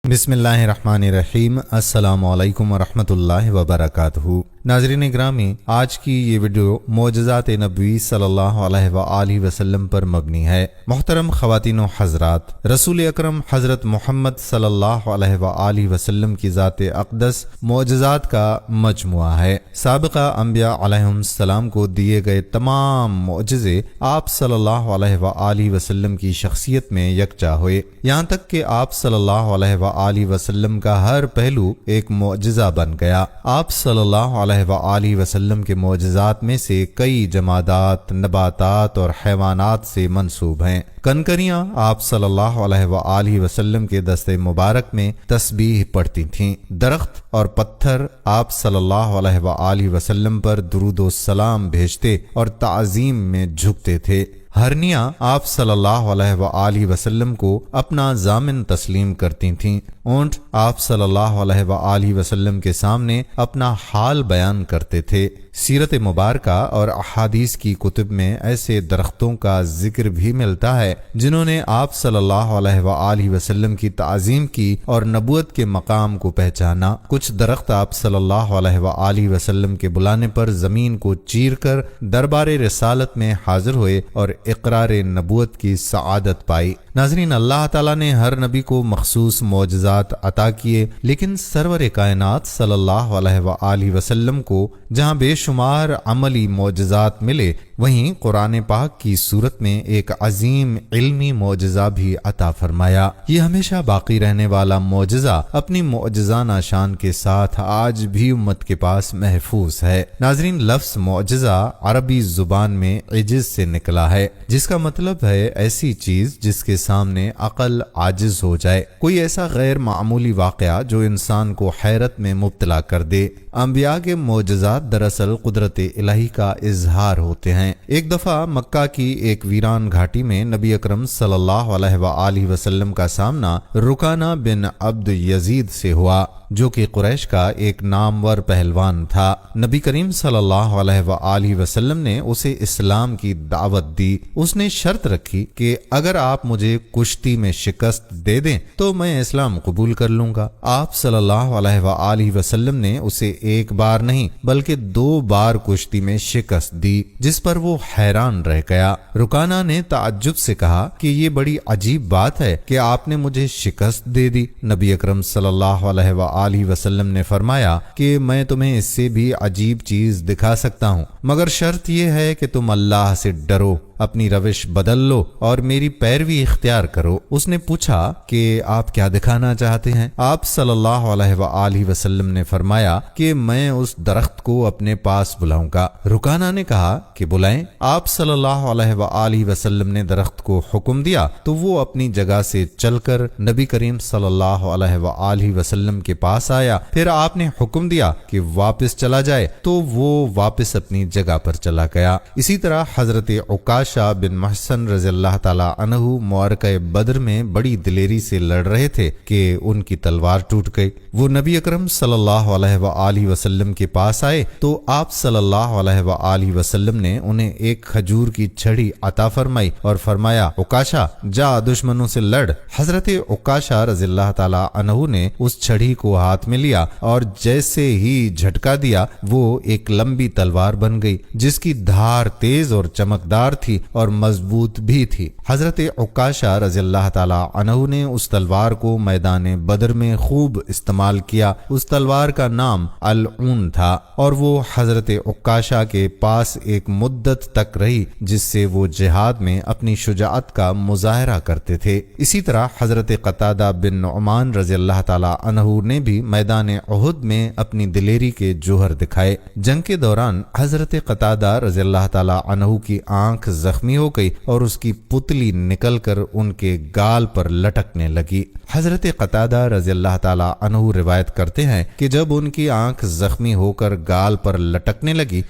بسم اللہ الرحمن الرحیم۔ السلام علیکم ورحمۃ وبرکاتہ۔ ناظرین گرامی، آج کی یہ ویڈیو معجزات نبوی صلی اللہ علیہ وآلہ وسلم پر مبنی ہے۔ محترم خواتین و حضرات، رسول اکرم حضرت محمد صلی اللہ علیہ وآلہ وسلم کی ذات اقدس معجزات کا مجموعہ ہے۔ سابقہ انبیاء علیہم السلام کو دیے گئے تمام معجزے آپ صلی اللہ علیہ وآلہ وسلم کی شخصیت میں یکجا ہوئے، یہاں تک کہ آپ صلی اللہ علیہ وآلہ وسلم کا ہر پہلو ایک معجزہ بن گیا۔ آپ صلی اللہ علیہ وآلہ وسلم کے معجزات میں سے کئی جمادات، نباتات اور حیوانات سے منسوب ہیں۔ کنکریاں آپ صلی اللہ علیہ وآلہ وسلم کے دست مبارک میں تسبیح پڑھتی تھیں۔ درخت اور پتھر آپ صلی اللہ علیہ وآلہ وسلم پر درود و سلام بھیجتے اور تعظیم میں جھکتے تھے۔ ہرنیاں آپ صلی اللہ علیہ وآلہ وسلم کو اپنا ضامن تسلیم کرتی تھیں۔ اونٹ آپ صلی اللہ علیہ وآلہ وسلم کے سامنے اپنا حال بیان کرتے تھے۔ سیرت مبارکہ اور احادیث کی کتب میں ایسے درختوں کا ذکر بھی ملتا ہے جنہوں نے آپ صلی اللہ علیہ وآلہ وسلم کی تعظیم کی اور نبوت کے مقام کو پہچانا۔ کچھ درخت آپ صلی اللہ علیہ وآلہ وسلم کے بلانے پر زمین کو چیر کر دربار رسالت میں حاضر ہوئے اور اقرار نبوت کی سعادت پائی۔ ناظرین، اللہ تعالیٰ نے ہر نبی کو مخصوص معجزات عطا کیے، لیکن سرور کائنات صلی اللہ علیہ وآلہ وسلم کو جہاں بے شمار عملی معجزات ملے، وہیں قرآن پاک کی صورت میں ایک عظیم علمی معجزہ بھی عطا فرمایا۔ یہ ہمیشہ باقی رہنے والا معجزہ اپنی معجزانہ شان کے ساتھ آج بھی امت کے پاس محفوظ ہے۔ ناظرین، لفظ معجزہ عربی زبان میں عجز سے نکلا ہے، جس کا مطلب ہے ایسی چیز جس کے سامنے عقل عاجز ہو جائے، کوئی ایسا غیر معمولی واقعہ جو انسان کو حیرت میں مبتلا کر دے۔ انبیاء کے معجزات دراصل قدرت الہی کا اظہار ہوتے ہیں۔ ایک دفعہ مکہ کی ایک ویران گھاٹی میں نبی اکرم صلی اللہ علیہ وآلہ وسلم کا سامنا رکانہ بن عبد یزید سے ہوا، جو کہ قریش کا ایک نامور پہلوان تھا۔ نبی کریم صلی اللہ علیہ وآلہ وسلم نے اسے اسلام کی دعوت دی۔ اس نے شرط رکھی کہ اگر آپ مجھے کشتی میں شکست دے دیں تو میں اسلام قبول کر لوں گا۔ آپ صلی اللہ علیہ وآلہ وسلم نے اسے ایک بار نہیں بلکہ 2 بار کشتی میں شکست دی، جس پر وہ حیران رہ گیا۔ رکانہ نے تعجب سے کہا کہ یہ بڑی عجیب بات ہے کہ آپ نے مجھے شکست دے دی۔ نبی اکرم صلی اللہ علیہ وآلہ وسلم نے فرمایا کہ میں تمہیں اس سے بھی عجیب چیز دکھا سکتا ہوں، مگر شرط یہ ہے کہ تم اللہ سے ڈرو، اپنی روش بدل لو اور میری پیروی اختیار کرو۔ اس نے پوچھا کہ آپ کیا دکھانا چاہتے ہیں؟ آپ صلی اللہ علیہ وآلہ وسلم نے فرمایا کہ میں اس درخت کو اپنے پاس بلاؤں گا۔ رکانہ نے کہا کہ بلائیں۔ آپ صلی اللہ علیہ وآلہ وسلم نے درخت کو حکم دیا تو وہ اپنی جگہ سے چل کر نبی کریم صلی اللہ علیہ وآلہ وسلم کے پاس آیا۔ پھر آپ نے حکم دیا کہ واپس چلا جائے تو وہ واپس اپنی جگہ پر چلا گیا۔ اسی طرح حضرت عکاشہ بن محصن رضی اللہ تعالی عنہ معرکہ بدر میں بڑی دلیری سے لڑ رہے تھے کہ ان کی تلوار ٹوٹ گئی۔ وہ نبی اکرم صلی اللہ علیہ وآلہ وسلم کے پاس آئے تو آپ صلی اللہ علیہ وآلہ وسلم نے انہیں ایک کھجور کی چھڑی عطا فرمائی اور فرمایا، عکاشہ جا دشمنوں سے لڑ۔ حضرت عکاشہ رضی اللہ تعالی عنہ نے اس چھڑی کو ہاتھ میں لیا اور جیسے ہی جھٹکا دیا وہ ایک لمبی تلوار بن گئی، جس کی دھار تیز اور چمکدار تھی اور مضبوط بھی تھی۔ حضرت عکاشہ رضی اللہ تعالی عنہ نے اس تلوار کو میدان بدر میں خوب استعمال کیا۔ اس تلوار کا نام العون تھا اور وہ حضرت عکاشہ کے پاس ایک مدت تک رہی، جس سے وہ جہاد میں اپنی شجاعت کا مظاہرہ کرتے تھے۔ اسی طرح حضرت قتادہ بن نعمان رضی اللہ تعالی عنہ نے بھی میدان احد میں اپنی دلیری کے جوہر دکھائے۔ جنگ کے دوران حضرت قتادہ رضی اللہ تعالی عنہ کی آنکھ زخمی ہو گئی اور اس کی پتلی نکل کر ان کے گال پر لٹکنے لگی۔ حضرت قتادہ رضی اللہ تعالی عنہ روایت کرتے ہیں کہ جب ان کی آنکھ زخمی ہو کر گال پر لٹکنے لگی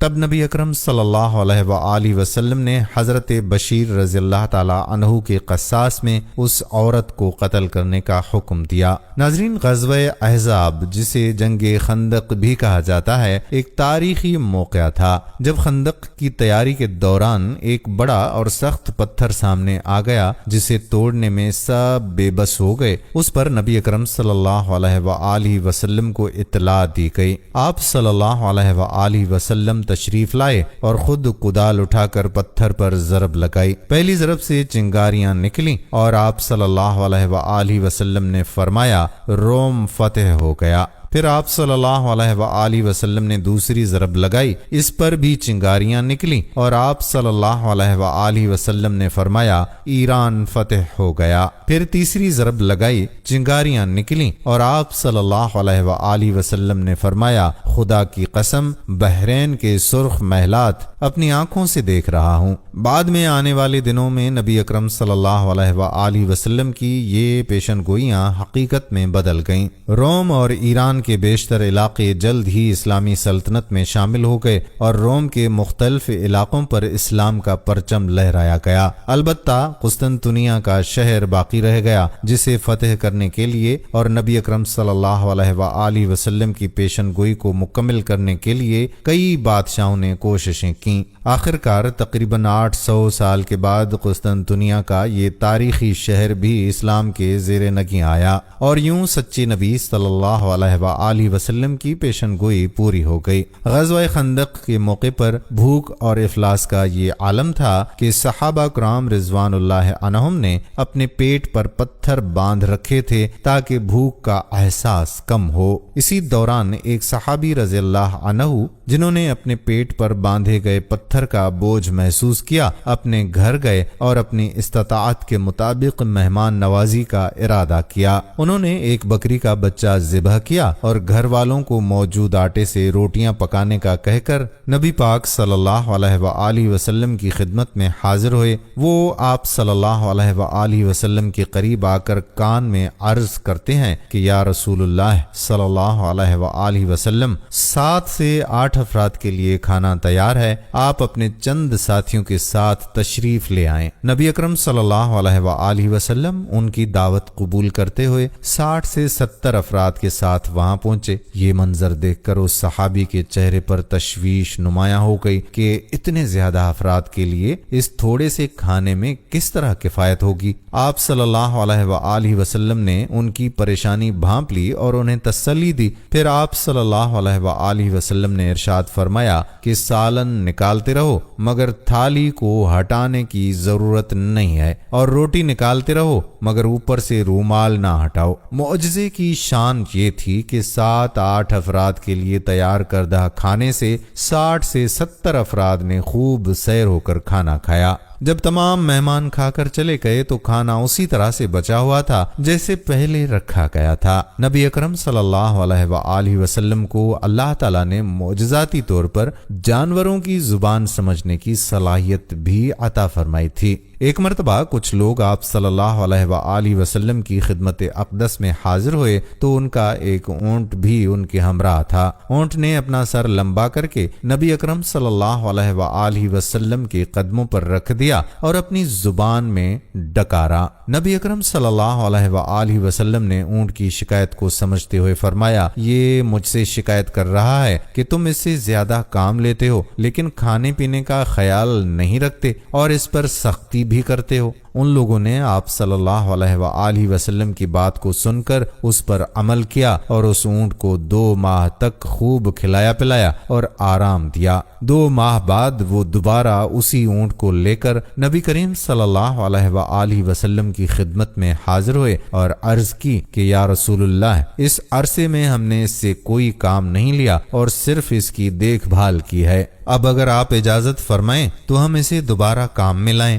تب نبی اکرم صلی اللہ علیہ وآلہ وسلم نے حضرت بشیر رضی اللہ تعالی عنہ کے قصاص میں اس عورت کو قتل کرنے کا حکم دیا۔ ناظرین، غزوہ احزاب، جسے جنگ خندق بھی کہا جاتا ہے، ایک تاریخی موقعہ تھا جب خندق کی تیاری کے دوران ایک بڑا اور سخت پتھر سامنے آ گیا جسے توڑنے میں سب بے بس ہو گئے۔ اس پر نبی اکرم صلی اللہ علیہ وآلہ وسلم کو اطلاع دی گئی۔ آپ صلی اللہ علیہ وآلہ وسلم تشریف لائے اور خود کدال اٹھا کر پتھر پر ضرب لگائی۔ پہلی ضرب سے چنگاریاں نکلیں اور آپ صلی اللہ علیہ وآلہ وسلم نے فرمایا، روم فتح ہو گیا۔ پھر آپ صلی اللہ علیہ وآلہ وسلم نے دوسری ضرب لگائی، اس پر بھی چنگاریاں نکلیں اور آپ صلی اللہ علیہ وآلہ وسلم نے فرمایا، ایران فتح ہو گیا۔ پھر تیسری ضرب لگائی، چنگاریاں نکلیں اور آپ صلی اللہ علیہ وآلہ وسلم نے فرمایا، خدا کی قسم، بحرین کے سرخ محلات اپنی آنکھوں سے دیکھ رہا ہوں۔ بعد میں آنے والے دنوں میں نبی اکرم صلی اللہ علیہ وآلہ وسلم کی یہ پیشن گوئیاں حقیقت میں بدل گئیں۔ روم اور ایران کے بیشتر علاقے جلد ہی اسلامی سلطنت میں شامل ہو گئے اور روم کے مختلف علاقوں پر اسلام کا پرچم لہرایا گیا۔ البتہ قسطنطنیہ کا شہر باقی رہ گیا، جسے فتح کرنے کے لیے اور نبی اکرم صلی اللہ علیہ وآلہ وسلم کی پیشن گوئی کو مکمل کرنے کے لیے کئی بادشاہوں نے کوششیں کیں۔ آخر کار تقریباً 800 سال کے بعد قسطنطنیہ کا یہ تاریخی شہر بھی اسلام کے زیر نگیں آیا اور یوں سچے نبی صلی اللہ علیہ وآلہ وسلم کی پیشن گوئی پوری ہو گئی۔ غزوہ خندق کے موقع پر بھوک اور افلاس کا یہ عالم تھا کہ صحابہ کرام رضوان اللہ عنہم نے اپنے پیٹ پر پتھر باندھ رکھے تھے تاکہ بھوک کا احساس کم ہو۔ اسی دوران ایک صحابی رضی اللہ عنہ جنہوں نے اپنے پیٹ پر باندھے گئے پتھر کا بوجھ محسوس کیا، اپنے گھر گئے اور اپنی استطاعت کے مطابق مہمان نوازی کا ارادہ کیا۔ انہوں نے ایک بکری کا بچہ ذبح کیا اور گھر والوں کو موجود آٹے سے روٹیاں پکانے کا کہہ کر نبی پاک صلی اللہ علیہ وآلہ وسلم کی خدمت میں حاضر ہوئے۔ وہ آپ صلی اللہ علیہ وآلہ وسلم کے قریب آ کر کان میں عرض کرتے ہیں کہ یا رسول اللہ صلی اللہ علیہ وآلہ وسلم، 7 سے 8 افراد کے لیے کھانا تیار ہے، آپ اپنے چند ساتھیوں کے ساتھ تشریف لے آئیں۔ نبی اکرم صلی اللہ علیہ وآلہ وسلم ان کی دعوت قبول کرتے ہوئے 60 سے 70 افراد کے ساتھ وہاں پہنچے۔ یہ منظر دیکھ کر اس صحابی کے چہرے پر تشویش نمایاں ہو گئی کہ اتنے زیادہ افراد کے لیے اس تھوڑے سے کھانے میں کس طرح کفایت ہوگی۔ آپ صلی اللہ علیہ وآلہ وسلم نے ان کی پریشانی بھانپ لی اور انہیں تسلی دی۔ پھر آپ صلی اللہ علیہ وآلہ وسلم نے ارشاد فرمایا کہ سالن نکالتے رہو مگر تھالی کو ہٹانے کی ضرورت نہیں ہے، اور روٹی نکالتے رہو مگر اوپر سے رومال نہ ہٹاؤ۔ معجزے کی شان یہ تھی کہ 7-8 افراد کے لیے تیار کردہ کھانے سے 60 سے 70 افراد نے خوب سیر ہو کر کھانا کھایا۔ جب تمام مہمان کھا کر چلے گئے تو کھانا اسی طرح سے بچا ہوا تھا جیسے پہلے رکھا گیا تھا۔ نبی اکرم صلی اللہ علیہ وآلہ وسلم کو اللہ تعالیٰ نے معجزاتی طور پر جانوروں کی زبان سمجھنے کی صلاحیت بھی عطا فرمائی تھی۔ ایک مرتبہ کچھ لوگ آپ صلی اللہ علیہ وآلہ وسلم کی خدمت اقدس میں حاضر ہوئے تو ان کا ایک اونٹ بھی ان کے ہمراہ تھا۔ اونٹ نے اپنا سر لمبا کر کے نبی اکرم صلی اللہ علیہ وآلہ وسلم کے قدموں پر رکھ دیا اور اپنی زبان میں ڈکارا۔ نبی اکرم صلی اللہ علیہ وآلہ وسلم نے اونٹ کی شکایت کو سمجھتے ہوئے فرمایا، یہ مجھ سے شکایت کر رہا ہے کہ تم اس سے زیادہ کام لیتے ہو لیکن کھانے پینے کا خیال نہیں رکھتے اور اس پر سختی بھی کرتے ہو۔ ان لوگوں نے آپ صلی اللہ علیہ وآلہ وسلم کی بات کو سن کر اس پر عمل کیا اور اس اونٹ کو 2 ماہ تک خوب کھلایا پلایا اور آرام دیا۔ 2 ماہ بعد وہ دوبارہ اسی اونٹ کو لے کر نبی کریم صلی اللہ علیہ وآلہ وسلم کی خدمت میں حاضر ہوئے اور عرض کی کہ یا رسول اللہ، اس عرصے میں ہم نے اس سے کوئی کام نہیں لیا اور صرف اس کی دیکھ بھال کی ہے۔ اب اگر آپ اجازت فرمائیں تو ہم اسے دوبارہ کام میں لائیں۔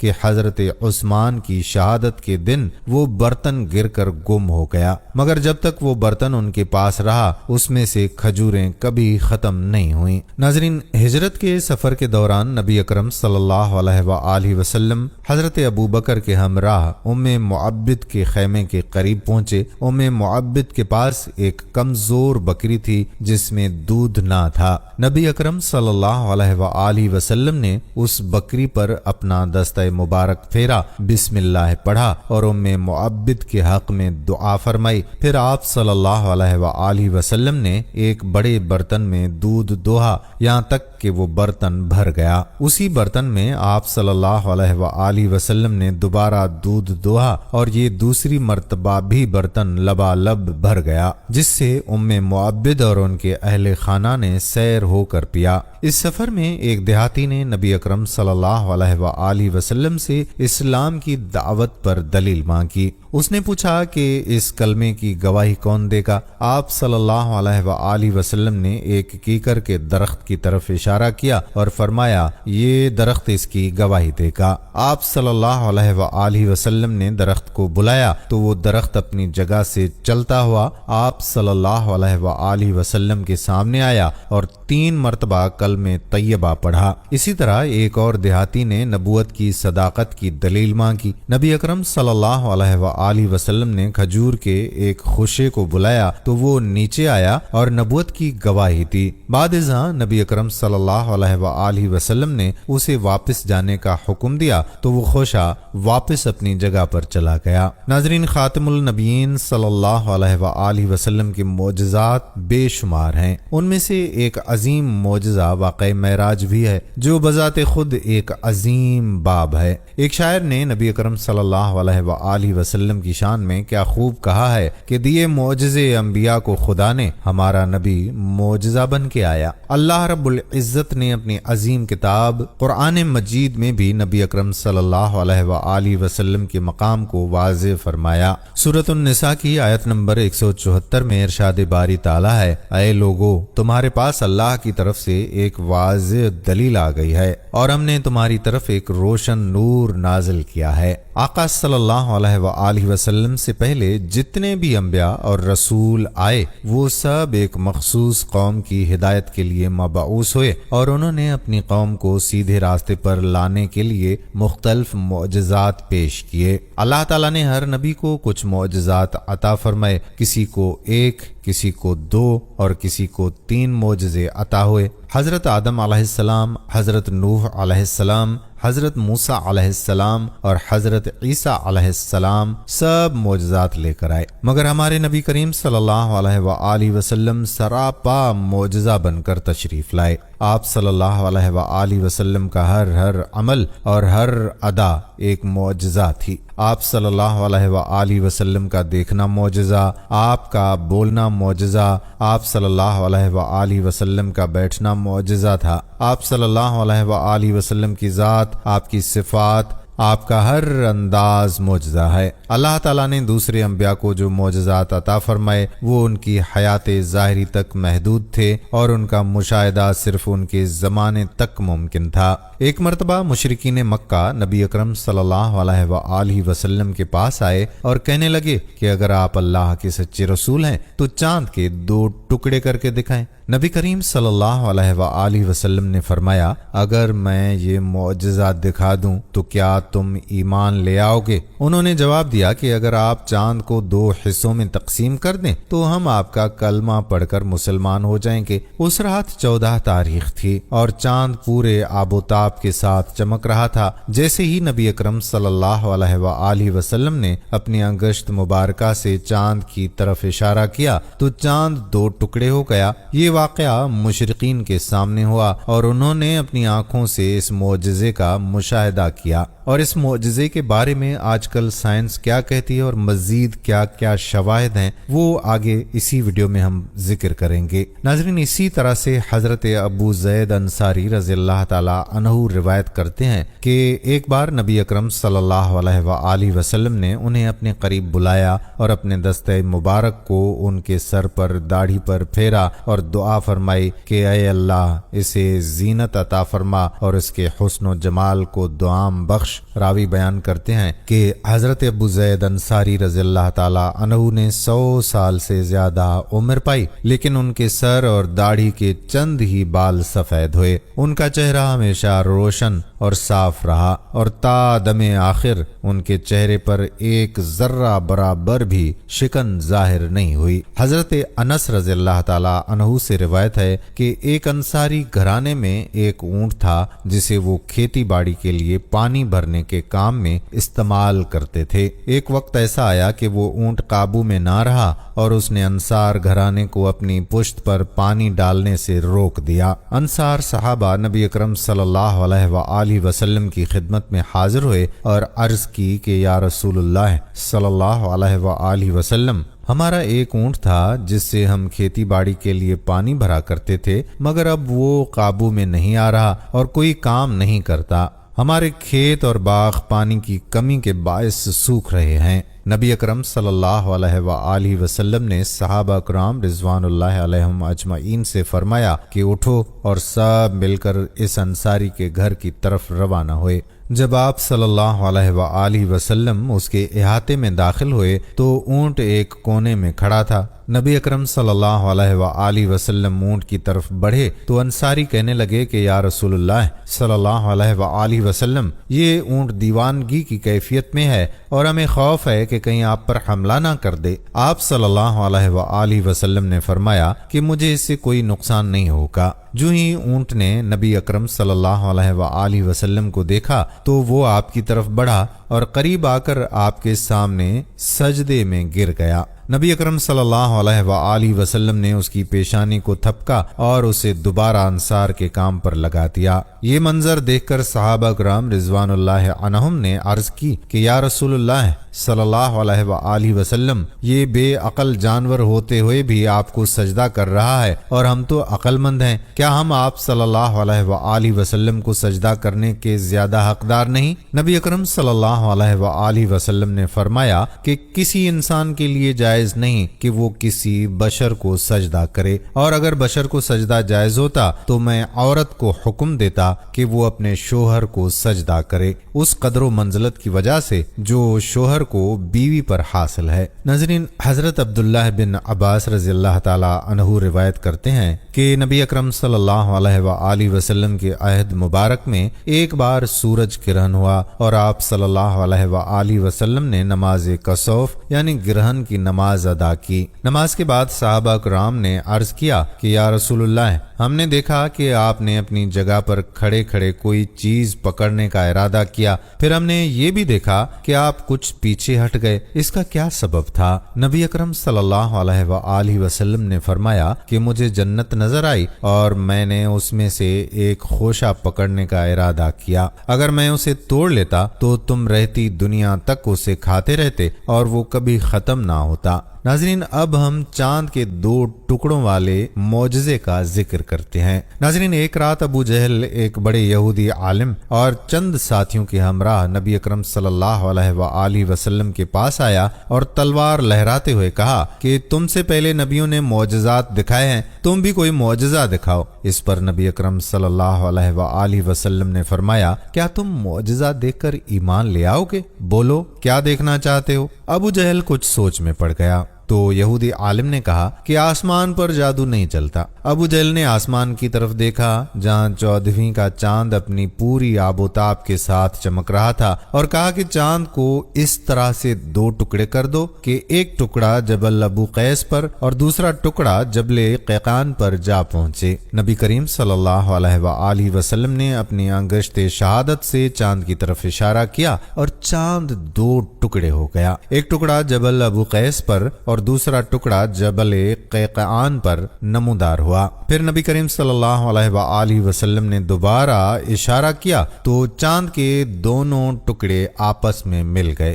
کہ حضرت عثمان کی شہادت کے دن وہ برتن گر کر گم ہو گیا، مگر جب تک وہ برتن ان کے پاس رہا اس میں سے کھجوریں کبھی ختم نہیں ہوئیں۔ ناظرین، ہجرت کے سفر کے دوران نبی اکرم صلی اللہ علیہ وآلہ وسلم حضرت ابوبکر کے ہمراہ ام معبد کے خیمے کے قریب پہنچے۔ ام معبد کے پاس ایک کمزور بکری تھی جس میں دودھ نہ تھا۔ نبی اکرم صلی اللہ علیہ وآلہ وسلم نے اس بکری پر اپنا دستہ مبارک پھیرا، بسم اللہ پڑھا اور ام معبد کے حق میں دعا فرمائی۔ پھر آپ صلی اللہ علیہ وآلہ وسلم نے ایک بڑے برتن میں دودھ دوہا یہاں تک کہ وہ برتن بھر گیا۔ اسی برتن میں آپ صلی اللہ علیہ وآلہ وسلم نے دوبارہ دودھ دوہا اور یہ دوسری مرتبہ بھی برتن لبالب بھر گیا، جس سے ام معبد اور ان کے اہل خانہ نے سیر ہو کر پیا۔ اس سفر میں ایک دیہاتی نے نبی اکرم صلی اللہ علیہ وآلہ وسلم سے اسلام کی دعوت پر دلیل مانگی۔ اس نے پوچھا کہ اس کلمے کی گواہی کون دے گا؟ آپ صلی اللہ علیہ وآلہ وسلم نے ایک کیکر کے درخت کی طرف اشارہ کیا اور فرمایا یہ درخت اس کی گواہی دے گا۔ آپ صلی اللہ علیہ وآلہ وسلم نے درخت کو بلایا تو وہ درخت اپنی جگہ سے چلتا ہوا آپ صلی اللہ علیہ وآلہ وسلم کے سامنے آیا اور 3 مرتبہ کلمہ طیبہ پڑھا۔ اسی طرح ایک اور دیہاتی نے نبوت کی صداقت کی دلیل مانگی۔ نبی اکرم صلی اللہ علیہ وآلہ وسلم نے کھجور کے ایک خوشے کو بلایا تو وہ نیچے آیا اور نبوت کی گواہی دی۔ بعد ازاں نبی اکرم صلی اللہ علیہ وآلہ وسلم نے اسے واپس جانے کا حکم دیا تو وہ خوشہ واپس اپنی جگہ پر چلا گیا۔ ناظرین، خاتم النبیین صلی اللہ علیہ وآلہ وسلم کے معجزات بے شمار ہیں۔ ان میں سے ایک عظیم معجزہ واقعہ معراج بھی ہے جو بذات خود ایک عظیم باب ہے۔ ایک شاعر نے نبی اکرم صلی اللہ علیہ وآلہ وسلم کی شان میں کیا خوب کہا ہے کہ دیے معجزے انبیاء کو خدا نے، ہمارا نبی معجزہ بن کے آیا۔ اللہ رب العزت نے اپنی عظیم کتاب قرآن مجید میں بھی نبی اکرم صلی اللہ علیہ وآلہ وسلم کے مقام کو واضح فرمایا۔ سورۃ النساء کی آیت نمبر 174 میں ارشاد باری تعالیٰ ہے، اے لوگو، تمہارے پاس اللہ کی طرف سے ایک واضح دلیل آ گئی ہے اور ہم نے تمہاری طرف ایک روشن نور نازل کیا ہے۔ آقا صلی اللہ علیہ وآلہ وسلم سے پہلے جتنے بھی انبیاء اور رسول آئے وہ سب ایک مخصوص قوم کی ہدایت کے لیے مبعوث ہوئے اور انہوں نے اپنی قوم کو سیدھے راستے پر لانے کے لیے مختلف معجزات پیش کیے۔ اللہ تعالیٰ نے ہر نبی کو کچھ معجزات عطا فرمائے، کسی کو 1، کسی کو 2 اور کسی کو 3 معجزے عطا ہوئے۔ حضرت آدم علیہ السلام، حضرت نوح علیہ السلام، حضرت موسیٰ علیہ السلام اور حضرت عیسیٰ علیہ السلام سب معجزات لے کر آئے، مگر ہمارے نبی کریم صلی اللہ علیہ وآلہ وسلم سراپا معجزہ بن کر تشریف لائے۔ آپ صلی اللہ علیہ وآلہ وسلم کا ہر عمل اور ہر ادا ایک معجزہ تھی۔ آپ صلی اللہ علیہ وآلہ وسلم کا دیکھنا معجزہ، آپ کا بولنا معجزہ، آپ صلی اللہ علیہ وآلہ وسلم کا بیٹھنا معجزہ تھا۔ آپ صلی اللہ علیہ وآلہ وسلم کی ذات، آپ کی صفات، آپ کا ہر انداز معجزہ ہے۔ اللہ تعالیٰ نے دوسرے انبیاء کو جو معجزات عطا فرمائے وہ ان کی حیات ظاہری تک محدود تھے اور ان کا مشاہدہ صرف ان کے زمانے تک ممکن تھا۔ ایک مرتبہ مشرکین مکہ نبی اکرم صلی اللہ علیہ وآلہ وسلم کے پاس آئے اور کہنے لگے کہ اگر آپ اللہ کے سچے رسول ہیں تو چاند کے 2 ٹکڑے کر کے دکھائیں۔ نبی کریم صلی اللہ علیہ وآلہ وسلم نے فرمایا، اگر میں یہ معجزہ دکھا دوں تو کیا تم ایمان لے آؤ گے؟ انہوں نے جواب دیا کہ اگر آپ چاند کو 2 حصوں میں تقسیم کر دیں تو ہم آپ کا کلمہ پڑھ کر مسلمان ہو جائیں گے۔ اس رات 14 تاریخ تھی اور چاند پورے آب و تاب کے ساتھ چمک رہا تھا۔ جیسے ہی نبی اکرم صلی اللہ علیہ وآلہ وسلم نے اپنی انگشت مبارکہ سے چاند کی طرف اشارہ کیا تو چاند 2 ٹکڑے ہو گیا۔ یہ واقعہ مشرقین کے سامنے ہوا اور انہوں نے اپنی آنکھوں سے اس معجزے کا مشاہدہ کیا، اور اس معجزے کے بارے میں آج کل سائنس کیا کہتی ہے اور مزید کیا کیا شواہد ہیں وہ آگے اسی ویڈیو میں ہم ذکر کریں گے۔ ناظرین، اسی طرح سے حضرت ابو زید انصاری رضی اللہ تعالی عنہ روایت کرتے ہیں کہ ایک بار نبی اکرم صلی اللہ علیہ وآلہ وسلم نے انہیں اپنے قریب بلایا اور اپنے دستہ مبارک کو ان کے سر پر داڑھی پر پھیرا اور دعا فرمائی کہ اے اللہ اسے زینت عطا فرما اور اس کے حسن و جمال کو دوام بخش۔ راوی بیان کرتے ہیں کہ حضرت ابو زید انصاری رضی اللہ تعالی عنہ نے 100 سال سے زیادہ عمر پائی، لیکن ان کے سر اور داڑھی کے چند ہی بال سفید ہوئے۔ ان کا چہرہ ہمیشہ روشن اور صاف رہا اور تا دم آخر ان کے چہرے پر ایک ذرہ برابر بھی شکن ظاہر نہیں ہوئی۔ حضرت انس رضی اللہ تعالی عنہ سے روایت ہے کہ ایک انصاری گھرانے میں ایک اونٹ تھا جسے وہ کھیتی باڑی کے لیے پانی بھرنے کے کام میں استعمال کرتے تھے۔ ایک وقت ایسا آیا کہ وہ اونٹ قابو میں نہ رہا اور اس نے انصار گھرانے کو اپنی پشت پر پانی ڈالنے سے روک دیا۔ انصار صحابہ نبی اکرم صلی اللہ علیہ وآلہ وسلم کی خدمت میں حاضر ہوئے اور عرض کی کہ یا رسول اللہ صلی اللہ علیہ وآلہ وسلم، ہمارا ایک اونٹ تھا جس سے ہم کھیتی باڑی کے لیے پانی بھرا کرتے تھے، مگر اب وہ قابو میں نہیں آ رہا اور کوئی کام نہیں کرتا۔ ہمارے کھیت اور باغ پانی کی کمی کے باعث سوکھ رہے ہیں۔ نبی اکرم صلی اللہ علیہ وآلہ وسلم نے صحابہ کرام رضوان اللہ علیہم اجمعین سے فرمایا کہ اٹھو اور سب مل کر اس انصاری کے گھر کی طرف روانہ ہوئے۔ جب آپ صلی اللہ علیہ وآلہ وسلم اس کے احاطے میں داخل ہوئے تو اونٹ ایک کونے میں کھڑا تھا۔ نبی اکرم صلی اللہ علیہ وآلہ وسلم اونٹ کی طرف بڑھے تو انصاری کہنے لگے کہ یا رسول اللہ صلی اللہ علیہ وآلہ وسلم، یہ اونٹ دیوانگی کی کیفیت میں ہے اور ہمیں خوف ہے کہ کہیں آپ پر حملہ نہ کر دے۔ آپ صلی اللہ علیہ وآلہ وسلم نے فرمایا کہ مجھے اس سے کوئی نقصان نہیں ہوگا۔ جو ہی اونٹ نے نبی اکرم صلی اللہ علیہ وآلہ وسلم کو دیکھا تو وہ آپ کی طرف بڑھا اور قریب آ کر آپ کے سامنے سجدے میں گر گیا۔ نبی اکرم صلی اللہ علیہ وآلہ وسلم نے اس کی پیشانی کو تھپکا اور اسے دوبارہ انصار کے کام پر لگا دیا۔ یہ منظر دیکھ کر صحابہ کرام رضوان اللہ عنہم نے عرض کی کہ یا رسول اللہ صلی اللہ علیہ وآلہ وسلم، یہ بے عقل جانور ہوتے ہوئے بھی آپ کو سجدہ کر رہا ہے اور ہم تو عقل مند ہیں، کیا ہم آپ صلی اللہ علیہ وآلہ وسلم کو سجدہ کرنے کے زیادہ حقدار نہیں؟ نبی اکرم صلی اللہ علیہ وآلہ وسلم نے فرمایا کہ کسی انسان کے لیے جائز نہیں کہ وہ کسی بشر کو سجدہ کرے، اور اگر بشر کو سجدہ جائز ہوتا تو میں عورت کو حکم دیتا کہ وہ اپنے شوہر کو سجدہ کرے، اس قدر و منزلت کی وجہ سے جو شوہر کو بیوی پر حاصل ہے۔ ناظرین، حضرت عبداللہ بن عباس رضی اللہ تعالی عنہ روایت کرتے ہیں کہ نبی اکرم صلی اللہ علیہ وآلہ وسلم کے عہد مبارک میں ایک بار سورج گرہن ہوا اور آپ صلی اللہ علیہ وآلہ وسلم نے نماز کسوف یعنی گرہن کی نماز ادا کی۔ نماز کے بعد صحابہ کرام نے عرض کیا کہ یا رسول اللہ، ہم نے دیکھا کہ آپ نے اپنی جگہ پر کھڑے کھڑے کوئی چیز پکڑنے کا ارادہ کیا، پھر ہم نے یہ بھی دیکھا کہ آپ کچھ پیچھے ہٹ گئے، اس کا کیا سبب تھا؟ نبی اکرم صلی اللہ علیہ وآلہ وسلم نے فرمایا کہ مجھے جنت نظر آئی اور میں نے اس میں سے ایک خوشہ پکڑنے کا ارادہ کیا، اگر میں اسے توڑ لیتا تو تم رہتی دنیا تک اسے کھاتے رہتے اور وہ کبھی ختم نہ ہوتا۔ ناظرین، اب ہم چاند کے 2 ٹکڑوں والے معجزے کا ذکر کرتے ہیں۔ ناظرین، ایک رات ابو جہل ایک بڑے یہودی عالم اور چند ساتھیوں کے ہمراہ نبی اکرم صلی اللہ علیہ وآلہ وسلم کے پاس آیا اور تلوار لہراتے ہوئے کہا کہ تم سے پہلے نبیوں نے معجزات دکھائے ہیں، تم بھی کوئی معجزہ دکھاؤ۔ اس پر نبی اکرم صلی اللہ علیہ وآلہ وسلم نے فرمایا، کیا تم معجزہ دیکھ کر ایمان لے آؤ گے؟ بولو، کیا دیکھنا چاہتے ہو؟ ابو جہل کچھ سوچ میں پڑ گیا تو یہودی عالم نے کہا کہ آسمان پر جادو نہیں چلتا۔ ابو جہل نے آسمان کی طرف دیکھا جہاں 14ویں کا چاند اپنی پوری آب و تاب کے ساتھ چمک رہا تھا اور کہا کہ چاند کو اس طرح سے 2 ٹکڑے کر دو کہ ایک ٹکڑا جبل ابو قیس پر اور دوسرا ٹکڑا جبل قیقان پر جا پہنچے۔ نبی کریم صلی اللہ علیہ وآلہ وسلم نے اپنی انگشت شہادت سے چاند کی طرف اشارہ کیا اور چاند 2 ٹکڑے ہو گیا، ایک ٹکڑا جبل ابو قیس پر اور دوسرا ٹکڑا جبل قیقان پر نمودار ہوا۔ پھر نبی کریم صلی اللہ علیہ وآلہ وسلم نے دوبارہ اشارہ کیا تو چاند کے دونوں ٹکڑے آپس میں مل گئے۔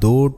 2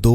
2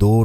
2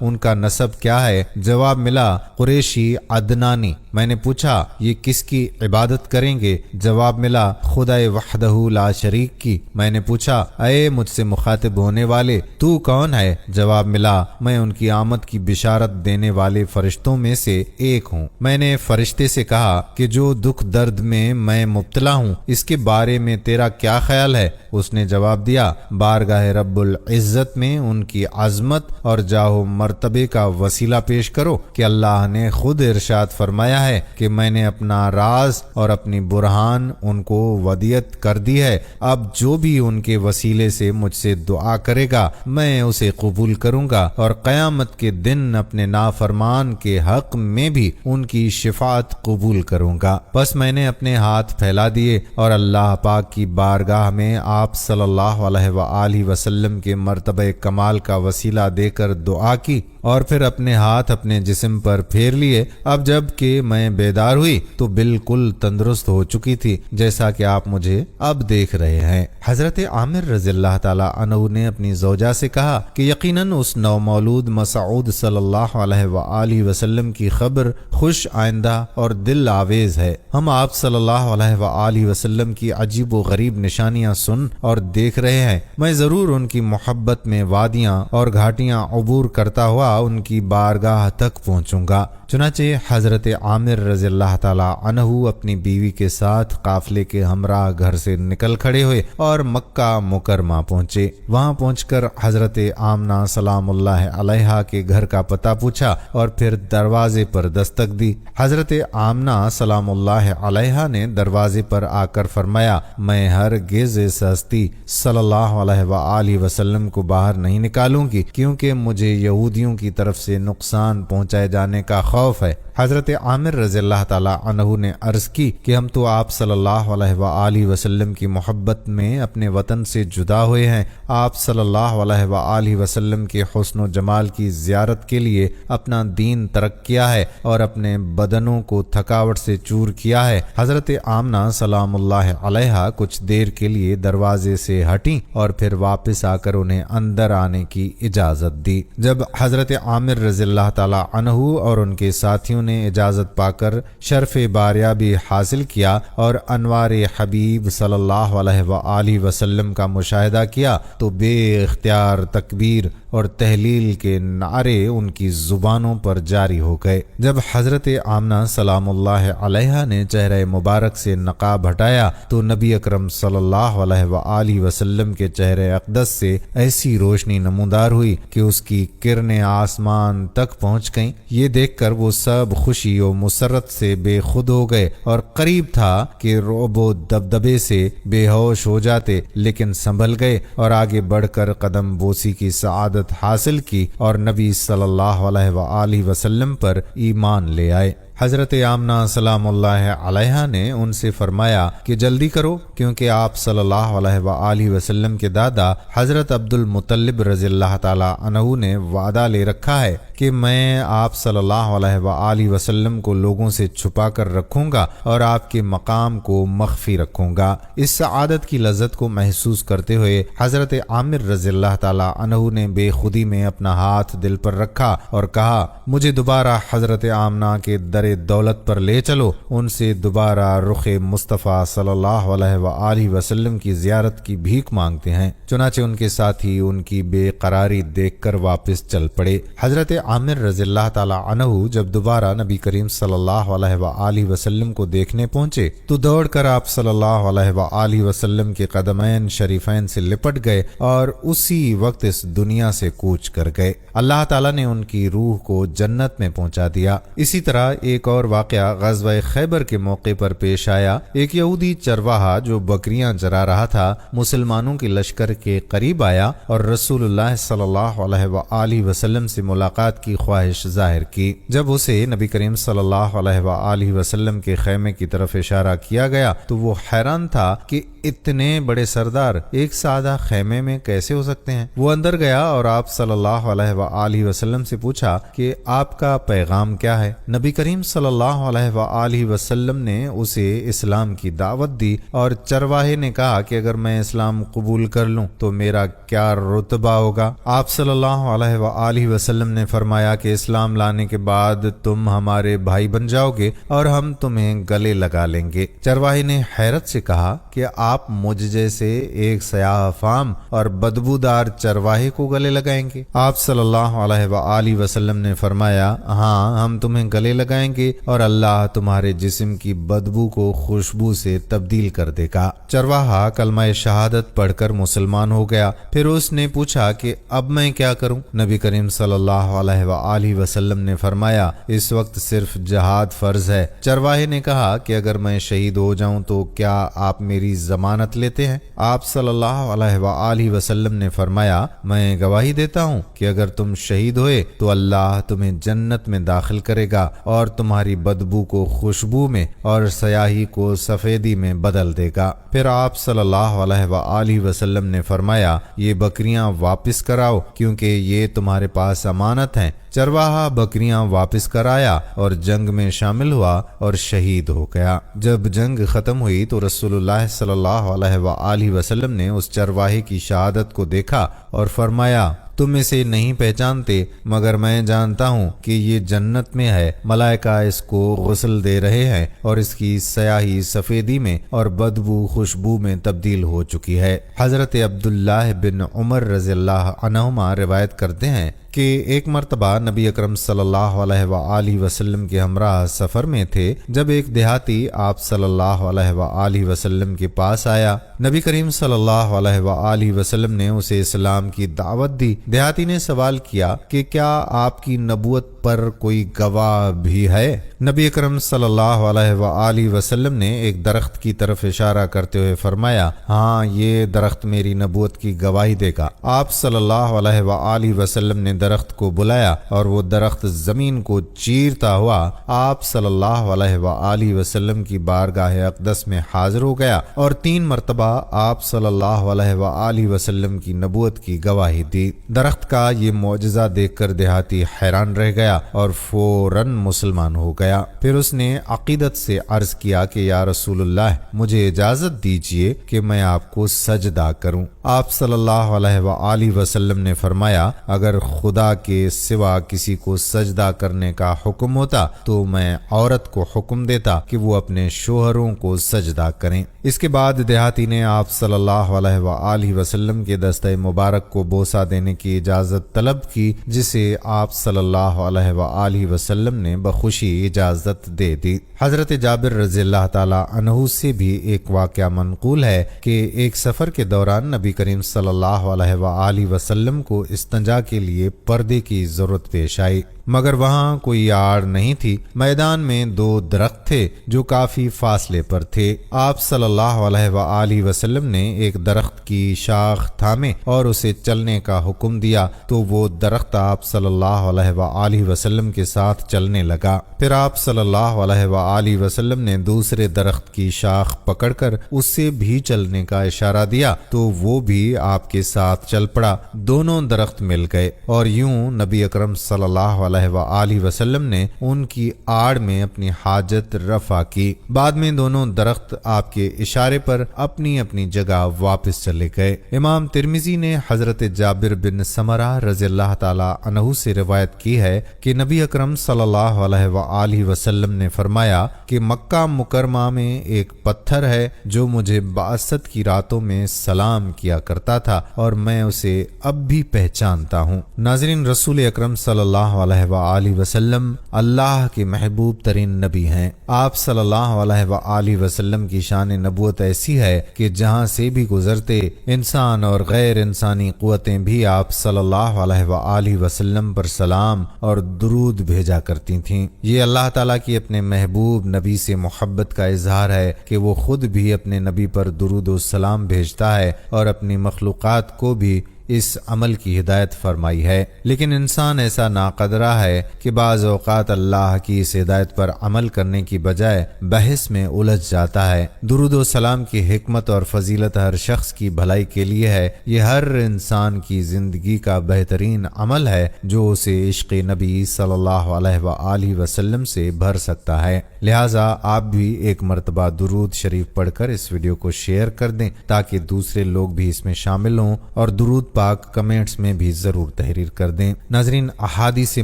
ان کا نسب کیا ہے؟ جواب ملا قریشی عدنانی۔ میں نے پوچھا یہ کس کی عبادت کریں گے؟ جواب ملا خدائے وحدہ لا شریک کی۔ میں نے پوچھا اے مجھ سے مخاطب ہونے والے تو کون ہے؟ جواب ملا میں ان کی آمد کی بشارت دینے والے فرشتوں میں سے ایک ہوں۔ میں نے فرشتے سے کہا کہ جو دکھ درد میں مبتلا ہوں اس کے بارے میں تیرا کیا خیال ہے؟ اس نے جواب دیا بارگاہ رب العزت میں ان کی عظمت اور جاہ و مرتبے کا وسیلہ پیش کرو کہ اللہ نے خود ارشاد فرمایا ہے کہ میں نے اپنا راز اور اپنی برہان ان کو ودیت کر دی ہے، اب جو بھی ان کے وسیلے سے مجھ سے دعا کرے گا میں اسے قبول کروں گا اور قیامت کے دن اپنے نافرمان کے حق میں بھی ان کی شفاعت قبول کروں گا۔ بس میں نے اپنے ہاتھ پھیلا دیے اور اللہ پاک کی بارگاہ میں آپ صلی اللہ علیہ وآلہ وسلم کے مرتبہ کمال کا وسیلہ دے کر دعا کی اور پھر اپنے ہاتھ اپنے جسم پر پھیر لیے۔ اب جب کہ میں بیدار ہوئی تو بالکل تندرست ہو چکی تھی جیسا کہ آپ مجھے اب دیکھ رہے ہیں۔ حضرت عامر رضی اللہ تعالی عنہ نے اپنی زوجہ سے کہا کہ یقیناً اس نومولود مسعود صلی اللہ علیہ وآلہ وسلم کی خبر خوش آئندہ اور دل آویز ہے۔ ہم آپ صلی اللہ علیہ وآلہ وسلم کی عجیب و غریب نشانیاں سن اور دیکھ رہے ہیں۔ میں ضرور ان کی محبت میں وادیاں اور گھاٹیاں عبور کرتا ہوا ان کی بارگاہ تک پہنچوں گا۔ چنانچہ حضرت عامر رضی اللہ تعالی عنہ اپنی بیوی کے ساتھ قافلے کے ہمراہ گھر سے نکل کھڑے ہوئے اور مکہ مکرمہ پہنچے۔ وہاں پہنچ کر حضرت آمنہ سلام اللہ علیہا کے گھر کا پتہ پوچھا اور پھر دروازے پر دستک دی۔ حضرت آمنہ سلام اللہ علیہا نے دروازے پر آ کر فرمایا میں ہرگز اس ہستی صلی اللہ علیہ وآلہ وسلم کو باہر نہیں نکالوں گی کیونکہ مجھے یہودیوں کی طرف سے نقصان پہنچائے جانے کا خوف ہے۔ حضرت عامر رضی اللہ تعالی عنہ نے عرض کی کہ ہم تو آپ صلی اللہ علیہ وآلہ وسلم کی محبت میں اپنے وطن سے جدا ہوئے ہیں۔ آپ صلی اللہ علیہ وآلہ وسلم کے حسن و جمال کی زیارت کے لیے اپنا دین ترک کیا ہے اور اپنے بدنوں کو تھکاوٹ سے چور کیا ہے۔ حضرت آمنہ سلام اللہ علیہا کچھ دیر کے لیے دروازے سے ہٹیں اور پھر واپس آ کر انہیں اندر آنے کی اجازت دی۔ جب حضرت عامر رضی اللہ تعالی عنہ اور ان کے ساتھیوں نے اجازت پا کر شرف باریابی حاصل کیا اور انوار حبیب صلی اللہ علیہ وآلہ وسلم کا مشاہدہ کیا تو بے اختیار تکبیر اور تحلیل کے نعرے ان کی زبانوں پر جاری ہو گئے۔ جب حضرت آمنہ سلام اللہ علیہا نے چہرہ مبارک سے نقاب ہٹایا تو نبی اکرم صلی اللہ علیہ وآلہ وسلم کے چہرہ اقدس سے ایسی روشنی نمودار ہوئی کہ اس کی کرنیں آسمان تک پہنچ گئیں۔ یہ دیکھ کر وہ سب خوشی و مسرت سے بے خود ہو گئے اور قریب تھا کہ رعب و دبدبے سے بے ہوش ہو جاتے، لیکن سنبھل گئے اور آگے بڑھ کر قدم بوسی کی سعادت حاصل کی اور نبی صلی اللہ علیہ وآلہ وسلم پر ایمان لے آئے۔ حضرت آمنہ سلام اللہ علیہا نے ان سے فرمایا کہ جلدی کرو کیونکہ آپ صلی اللہ علیہ وآلہ وسلم کے دادا حضرت عبد المطلب رضی اللہ تعالی عنہ نے وعدہ لے رکھا ہے کہ میں آپ صلی اللہ علیہ وآلہ وسلم کو لوگوں سے چھپا کر رکھوں گا اور آپ کے مقام کو مخفی رکھوں گا۔ اس سعادت کی لذت کو محسوس کرتے ہوئے حضرت عامر رضی اللہ تعالی عنہ نے بے خودی میں اپنا ہاتھ دل پر رکھا اور کہا مجھے دوبارہ حضرت آمنہ کے در دولت پر لے چلو، ان سے دوبارہ رخ مصطفیٰ صلی اللہ علیہ وآلہ وسلم کی زیارت کی بھیک مانگتے ہیں۔ چنانچہ ان کے ساتھی ان کی بے قراری دیکھ کر واپس چل پڑے۔ حضرت عامر رضی اللہ تعالی عنہ جب دوبارہ نبی کریم صلی اللہ علیہ وآلہ وسلم کو دیکھنے پہنچے تو دوڑ کر آپ صلی اللہ علیہ وآلہ وسلم کے قدمین شریفین سے لپٹ گئے اور اسی وقت اس دنیا سے کوچ کر گئے۔ اللہ تعالیٰ نے ان کی روح کو جنت میں پہنچا دیا۔ اسی طرح ایک اور واقعہ غزوہ خیبر کے موقع پر پیش آیا۔ ایک یہودی چرواہا جو بکریاں چرا رہا تھا مسلمانوں کے لشکر کے قریب آیا اور رسول اللہ صلی اللہ علیہ وآلہ وسلم سے ملاقات کی خواہش ظاہر کی۔ جب اسے نبی کریم صلی اللہ علیہ وآلہ وسلم کے خیمے کی طرف اشارہ کیا گیا تو وہ حیران تھا کہ اتنے بڑے سردار ایک سادہ خیمے میں کیسے ہو سکتے ہیں؟ وہ اندر گیا اور آپ صلی اللہ علیہ وآلہ وسلم سے پوچھا کہ آپ کا پیغام کیا ہے؟ نبی کریم صلی اللہ علیہ وآلہ وسلم نے اسے اسلام کی دعوت دی اور چرواہے نے کہا کہ اگر میں اسلام قبول کر لوں تو میرا کیا رتبہ ہوگا؟ آپ صلی اللہ علیہ وآلہ وسلم نے فرمایا کہ اسلام لانے کے بعد تم ہمارے بھائی بن جاؤ گے اور ہم تمہیں گلے لگا لیں گے۔ چرواہے نے حیرت سے کہا کہ آپ مجھ جیسے ایک سیاہ فام اور بدبودار چرواہے کو گلے لگائیں گے؟ آپ صلی اللہ علیہ وآلہ وسلم نے فرمایا ہاں، ہم تمہیں گلے لگائیں گے اور اللہ تمہارے جسم کی بدبو کو خوشبو سے تبدیل کر دے گا۔ چرواہا کلمہ شہادت پڑھ کر مسلمان ہو گیا۔ پھر اس نے پوچھا کہ اب میں کیا کروں؟ نبی کریم صلی اللہ علیہ وآلہ وسلم نے فرمایا اس وقت صرف جہاد فرض ہے۔ چرواہے نے کہا کہ اگر میں شہید ہو جاؤں تو کیا آپ میری ضمانت لیتے ہیں؟ آپ صلی اللہ علیہ وآلہ وسلم نے فرمایا میں گواہی دیتا ہوں کہ اگر تم شہید ہوئے تو اللہ تمہیں جنت میں داخل کرے گا اور تمہاری بدبو کو خوشبو میں اور سیاہی کو سفیدی میں بدل دے گا۔ پھر آپ صلی اللہ علیہ وآلہ وسلم نے فرمایا یہ بکریاں واپس کراؤ کیونکہ یہ تمہارے پاس امانت ہیں۔ چرواہا بکریاں واپس کرایا اور جنگ میں شامل ہوا اور شہید ہو گیا۔ جب جنگ ختم ہوئی تو رسول اللہ صلی اللہ علیہ وآلہ وسلم نے اس چرواہے کی شہادت کو دیکھا اور فرمایا تم اسے نہیں پہچانتے مگر میں جانتا ہوں کہ یہ جنت میں ہے، ملائکہ اس کو غسل دے رہے ہیں اور اس کی سیاہی سفیدی میں اور بدبو خوشبو میں تبدیل ہو چکی ہے۔ حضرت عبداللہ بن عمر رضی اللہ عنہما روایت کرتے ہیں کہ ایک مرتبہ نبی اکرم صلی اللہ علیہ وآلہ وسلم کے ہمراہ سفر میں تھے جب ایک دیہاتی آپ صلی اللہ علیہ وآلہ وسلم کے پاس آیا۔ نبی کریم صلی اللہ علیہ وآلہ وسلم نے اسے اسلام کی دعوت دی۔ دیہاتی نے سوال کیا کہ کیا آپ کی نبوت پر کوئی گواہ بھی ہے؟ نبی اکرم صلی اللہ علیہ وآلہ وسلم نے ایک درخت کی طرف اشارہ کرتے ہوئے فرمایا ہاں، یہ درخت میری نبوت کی گواہی دے گا۔ آپ صلی اللہ علیہ وآلہ وسلم نے درخت کو بلایا اور وہ درخت زمین کو چیرتا ہوا آپ صلی اللہ علیہ وآلہ وسلم کی بارگاہ اقدس میں حاضر ہو گیا اور 3 مرتبہ آپ صلی اللہ علیہ وآلہ وسلم کی نبوت کی گواہی دی۔ درخت کا یہ معجزہ دیکھ کر دیہاتی حیران رہ گیا اور فوراً مسلمان ہو گیا۔ پھر اس نے عقیدت سے عرض کیا کہ یا رسول اللہ، مجھے اجازت دیجیے کہ میں آپ کو سجدہ کروں۔ آپ صلی اللہ علیہ وآلہ وسلم نے فرمایا اگر خدا کے سوا کسی کو سجدہ کرنے کا حکم ہوتا تو میں عورت کو حکم دیتا کہ وہ اپنے شوہروں کو سجدہ کریں۔ اس کے بعد دیہاتی نے آپ صلی اللہ علیہ وآلہ وسلم کے دستہ مبارک کو بوسہ دینے کی اجازت طلب کی، جسے آپ صلی اللہ علیہ وآلہ وسلم نے بخوشی اجازت دے دی۔ حضرت جابر رضی اللہ تعالی عنہ سے بھی ایک واقعہ منقول ہے کہ ایک سفر کے دوران نبی کریم صلی اللہ علیہ وآلہ وسلم کو استنجا کے لیے پردے کی ضرورت پیش آئی، مگر وہاں کوئی آڑ نہیں تھی۔ میدان میں 2 درخت تھے جو کافی فاصلے پر تھے۔ آپ صلی اللہ علیہ وآلہ وسلم نے ایک درخت کی شاخ تھامے اور اسے چلنے کا حکم دیا تو وہ درخت آپ صلی اللہ علیہ وآلہ وسلم کے ساتھ چلنے لگا۔ پھر آپ صلی اللہ علیہ وآلہ وسلم نے دوسرے درخت کی شاخ پکڑ کر اس سے بھی چلنے کا اشارہ دیا تو وہ بھی آپ کے ساتھ چل پڑا۔ دونوں درخت مل گئے اور یوں نبی اکرم صلی اللہ علیہ وآلہ وسلم نے ان کی آڑ میں اپنی حاجت رفع کی۔ بعد میں دونوں درخت آپ کے اشارے پر اپنی اپنی جگہ واپس چلے گئے۔ امام ترمذی نے حضرت جابر بن سمرہ رضی اللہ تعالی عنہ سے روایت کی ہے کہ نبی اکرم صلی اللہ علیہ وآلہ وسلم نے فرمایا کہ مکہ مکرمہ میں ایک پتھر ہے جو مجھے بعثت کی راتوں میں سلام کیا کرتا تھا اور میں اسے اب بھی پہچانتا ہوں۔ ناظرین، رسول اکرم صلی اللہ علیہ وآلہ وسلم اللہ کے محبوب ترین نبی ہیں۔ آپ صلی اللہ علیہ وآلہ وسلم کی شان نبوت ایسی ہے کہ جہاں سے بھی گزرتے انسان اور غیر انسانی قوتیں بھی آپ صلی اللہ علیہ وآلہ وسلم پر سلام اور درود بھیجا کرتی تھیں۔ یہ اللہ تعالیٰ کی اپنے محبوب نبی سے محبت کا اظہار ہے کہ وہ خود بھی اپنے نبی پر درود و سلام بھیجتا ہے اور اپنی مخلوقات کو بھی اس عمل کی ہدایت فرمائی ہے، لیکن انسان ایسا ناقدرہ ہے کہ بعض اوقات اللہ کی اس ہدایت پر عمل کرنے کی بجائے بحث میں الجھ جاتا ہے۔ درود و سلام کی حکمت اور فضیلت ہر شخص کی بھلائی کے لیے ہے۔ یہ ہر انسان کی زندگی کا بہترین عمل ہے جو اسے عشق نبی صلی اللہ علیہ وآلہ وسلم سے بھر سکتا ہے۔ لہٰذا آپ بھی ایک مرتبہ درود شریف پڑھ کر اس ویڈیو کو شیئر کر دیں تاکہ دوسرے لوگ بھی اس میں شامل ہوں، اور درود پاک کمنٹس میں بھی ضرور تحریر کر دیں۔ ناظرین، احادیث